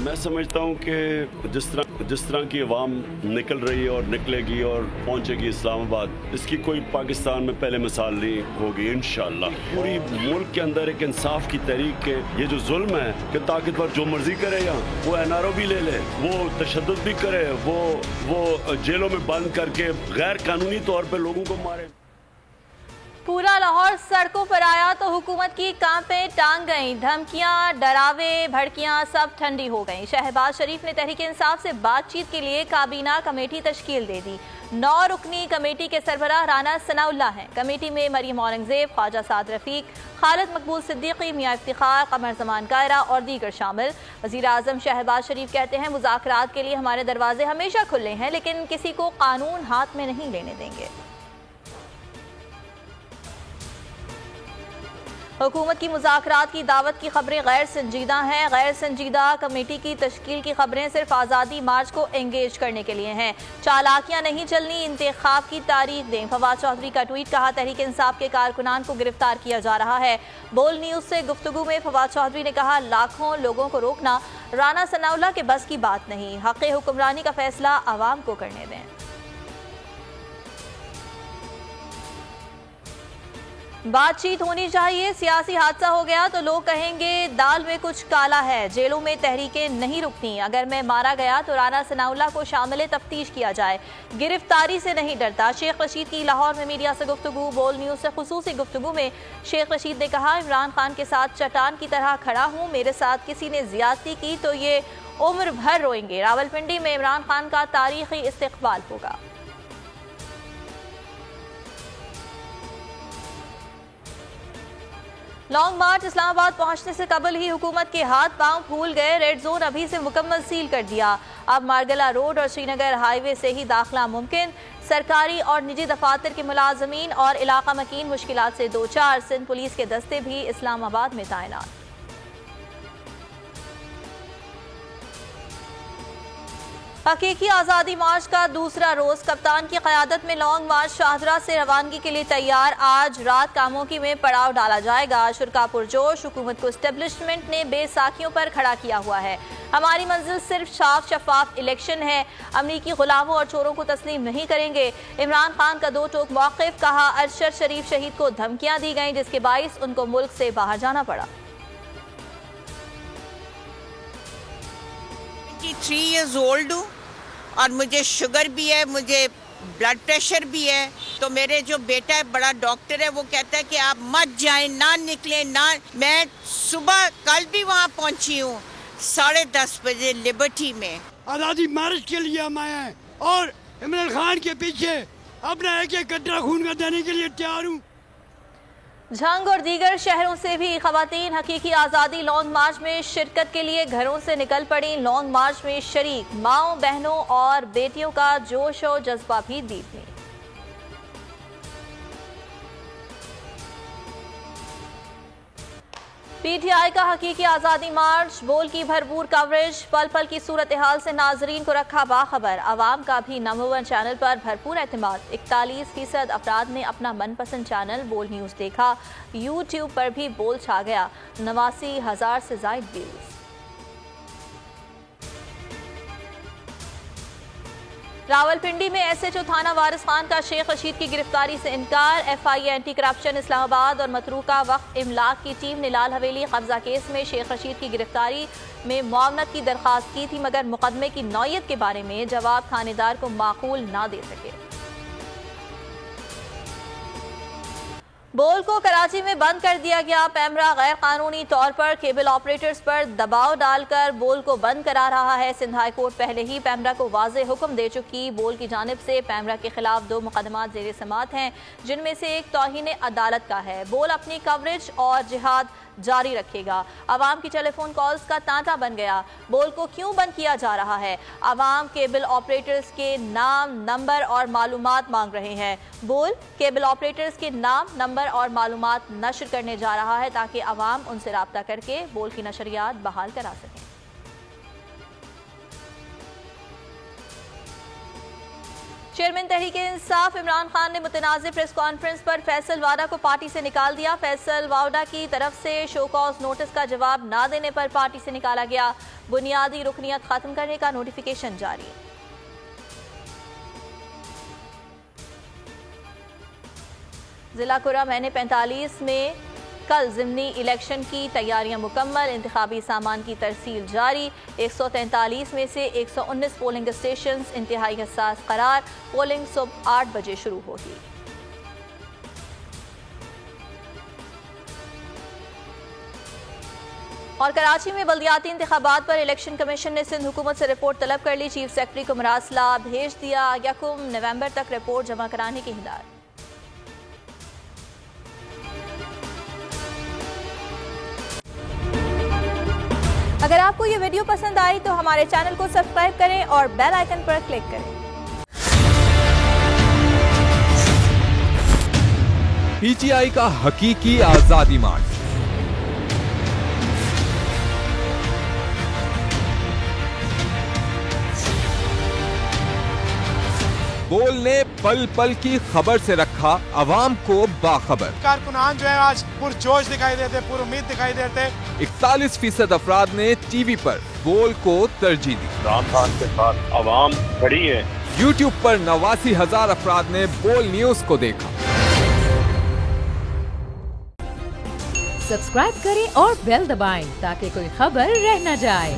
मैं समझता हूँ कि जिस तरह की आवाम निकल रही है और निकलेगी और पहुँचेगी इस्लामाबाद, इसकी कोई पाकिस्तान में पहले मिसाल नहीं होगी इंशाअल्लाह। पूरी मुल्क के अंदर एक इंसाफ की तहरीक के ये जो जुल्म है कि ताकतवर जो मर्जी करे, यहाँ वो NRO भी ले ले, वो तशद्दुद भी करे, वो जेलों में बंद करके गैर कानूनी तौर पर लोगों को मारे। पूरा लाहौर सड़कों पर आया तो हुकूमत की कांपें टांग गईं, धमकियां, डरावे, भड़कियां सब ठंडी हो गईं। शहबाज शरीफ ने तहरीक इंसाफ से बातचीत के लिए काबीना कमेटी तश्कील दे दी। 9 रुकनी कमेटी के सरबराह राना सनाउल्लाह हैं। कमेटी में मरियम औरंगजेब, ख्वाजा साद रफीक, खालिद मकबूल सिद्दीकी, मियां इफ्तिखार, कमर जमान कायरा और दीगर शामिल। वज़ीर आज़म शहबाज शरीफ कहते हैं, मुज़ाकरात के लिए हमारे दरवाजे हमेशा खुले हैं, लेकिन किसी को कानून हाथ में नहीं लेने देंगे। हुकूमत की मुज़ाकरात की दावत की खबरें गैर संजीदा हैं। गैर संजीदा कमेटी की तश्कील की खबरें सिर्फ आज़ादी मार्च को एंगेज करने के लिए हैं। चालाकियां नहीं चलनी, इंतखाब की तारीख दें। फवाद चौधरी का ट्वीट, कहा तहरीक इंसाफ के कारकुनान को गिरफ्तार किया जा रहा है। बोल न्यूज़ से गुफ्तगू में फवाद चौधरी ने कहा, लाखों लोगों को रोकना राना सनाउल्लाह के बस की बात नहीं। हक़ हुक्मरानी का फैसला आवाम को करने दें। बातचीत होनी चाहिए, सियासी हादसा हो गया तो लोग कहेंगे दाल में कुछ काला है। जेलों में तहरीकें नहीं रुकती, अगर मैं मारा गया तो राना सनाउल्लाह को शामिल तफ्तीश किया जाए, गिरफ्तारी से नहीं डरता। शेख रशीद की लाहौर में मीडिया से गुफ्तगू। बोल न्यूज़ से खुसूसी गुफ्तगू में शेख रशीद ने कहा, इमरान खान के साथ चट्टान की तरह खड़ा हूँ, मेरे साथ किसी ने ज्यादती की तो ये उम्र भर रोएंगे। रावलपिंडी में इमरान खान का तारीखी इस्तकबाल होगा। लॉन्ग मार्च इस्लामाबाद पहुंचने से कबल ही हुकूमत के हाथ पांव फूल गए। रेड जोन अभी से मुकम्मल सील कर दिया। अब मारगला रोड और श्रीनगर हाईवे से ही दाखिला मुमकिन। सरकारी और निजी दफातर के मुलाजमीन और इलाका मकीन मुश्किलात से दो चार। सिंध पुलिस के दस्ते भी इस्लामाबाद में तैनात। हकीकी आज़ादी मार्च का दूसरा रोज कप्तान की क़यादत में लॉन्ग मार्च शाहदरा से रवानगी के लिए तैयार। आज रात कामोकी में पड़ाव डाला जाएगा। शुरा पुरजोश, हुकूमत को एस्टेब्लिशमेंट ने बेसाखियों पर खड़ा किया हुआ है। हमारी मंजिल सिर्फ साफ शफाफ इलेक्शन है, अमरीकी गुलामों और चोरों को तस्लीम नहीं करेंगे। इमरान खान का दो टोक मौक़िफ़, कहा अरशद शरीफ शहीद को धमकियां दी गईं जिसके बाइस उनको मुल्क से बाहर जाना पड़ा। 3 years old हूँ और मुझे शुगर भी है, मुझे ब्लड प्रेशर भी है। तो मेरे जो बेटा है, बड़ा डॉक्टर है, वो कहता है कि आप मत जाएं, ना निकलें, ना। मैं सुबह कल भी वहाँ पहुँची हूँ 10:30 बजे लिबर्टी में। आज़ादी मार्च के लिए हम आए हैं और इमरान खान के पीछे अपना एक एक कतरा खून का देने के लिए तैयार हूँ। झंग और दीगर शहरों से भी खवातीन हकीकी आज़ादी लॉन्ग मार्च में शिरकत के लिए घरों से निकल पड़ी। लॉन्ग मार्च में शरीक माओं, बहनों और बेटियों का जोश और जज्बा भी दीपनी। PTI का हकीकी आज़ादी मार्च, बोल की भरपूर कवरेज, पल पल की सूरत हाल से नाजरीन को रखा बाखबर। आवाम का भी नंबर 1 चैनल पर भरपूर एतमाद। 41% अफराद ने अपना मनपसंद चैनल बोल न्यूज़ देखा। यूट्यूब पर भी बोल छा गया, 89,000 से ज़ायद व्यूज़। रावलपिंडी में SHO थाना वारिस खान का शेख रशीद की गिरफ्तारी से इनकार। FIA एंटी करप्शन इस्लामाबाद और मतरूका वक्फ इमलाक की टीम ने लाल हवेली कब्जा केस में शेख रशीद की गिरफ्तारी में मुआवनत की दरख्वास्त की थी, मगर मुकदमे की नौयत के बारे में जवाब थानेदार को माकूल ना दे सके। बोल को कराची में बंद कर दिया गया। पैमरा गैर कानूनी तौर पर केबल ऑपरेटर्स पर दबाव डालकर बोल को बंद करा रहा है। सिंध हाई कोर्ट पहले ही पैमरा को वाज़ेह हुक्म दे चुकी। बोल की जानिब से पैमरा के खिलाफ 2 मुकदमात ज़ेर समात हैं, जिनमें से एक तौहीन अदालत का है। बोल अपनी कवरेज और जिहाद जारी रखेगा। आवाम की टेलीफोन कॉल्स का तांता बन गया। बोल को क्यों बंद किया जा रहा है? आवाम केबल ऑपरेटर्स के नाम, नंबर और मालूमात मांग रहे हैं। बोल केबल ऑपरेटर्स के नाम, नंबर और मालूमात नशर करने जा रहा है ताकि आवाम उनसे राब्ता करके बोल की नशरियात बहाल करा सकें। चेयरमैन तहरीक-ए-इंसाफ इमरान खान ने मुतनाज़ प्रेस कॉन्फ्रेंस पर फैसल वाडा को पार्टी से निकाल दिया। फैसल वाडा की तरफ से शो कॉज नोटिस का जवाब न देने पर पार्टी से निकाला गया। बुनियादी रुकनियत खत्म करने का नोटिफिकेशन जारी। जिला कुरम NA-45 में कल ज़िमनी इलेक्शन की तैयारियां मुकम्मल, इंतखाबी सामान की तरसील जारी। 143 में से 119 पोलिंग स्टेशन इंतहाई हसास करार। पोलिंग सुबह 8 बजे शुरू होगी। और कराची में बल्दियाती इंतखाबात पर इलेक्शन कमीशन ने सिंध हुकूमत से रिपोर्ट तलब कर ली। चीफ सेक्रेटरी को मरासला भेज दिया। 1 नवंबर तक रिपोर्ट जमा कराने की हिदायत। अगर आपको ये वीडियो पसंद आई तो हमारे चैनल को सब्सक्राइब करें और बेल आइकन पर क्लिक करें। PTI का हकीकी आजादी मार्च। बोल ने पल पल की खबर से रखा अवाम को बाखबर। कारकुनान जो है आज पुरजोश दिखाई देते, पुरुम्मीद दिखाई देते। 41% अफराद ने टीवी पर बोल को तरजीह दी। इमरान खान के साथ अवाम खड़ी है। YouTube पर 89,000 अफराद ने बोल न्यूज को देखा। सब्सक्राइब करें और बेल दबाएं ताकि कोई खबर रह न जाए।